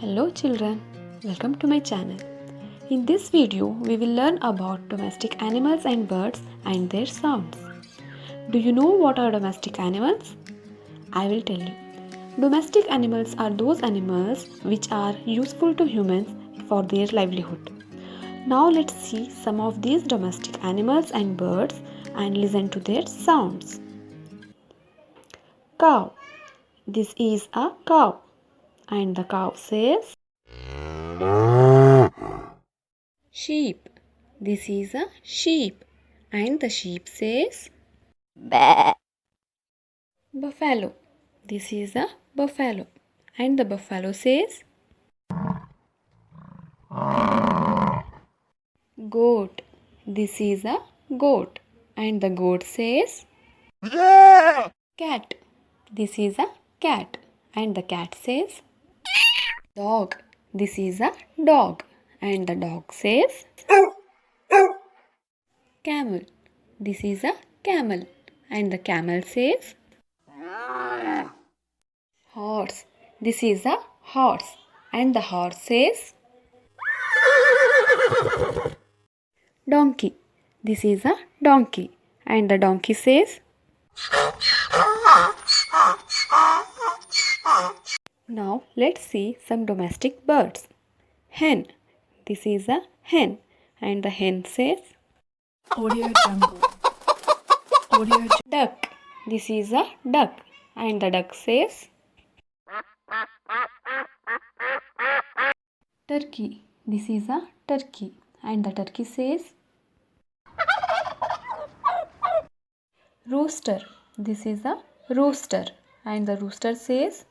Hello children, welcome to my channel. In this video, we will learn about domestic animals and birds and their sounds. Do you know what are domestic animals? I will tell you. Domestic animals are those animals which are useful to humans for their livelihood. Now let's see some of these domestic animals and birds and listen to their sounds. Cow. This is a cow. And the cow says sheep. This is a sheep. And the sheep says Bah. buffalo. This is a buffalo. And the buffalo says goat. This is a goat. And the goat says cat. This is a cat. And the cat says dog. This is a dog. And the dog says camel. This is a camel. And the camel says horse. This is a horse. And the horse says donkey. This is a donkey. And the donkey says now let's see some domestic birds. Hen. This is a hen. And the hen says Audio Jungle. Audio duck. This is a duck. And the duck says turkey. This is a turkey. And the turkey says rooster. This is a rooster. And the rooster says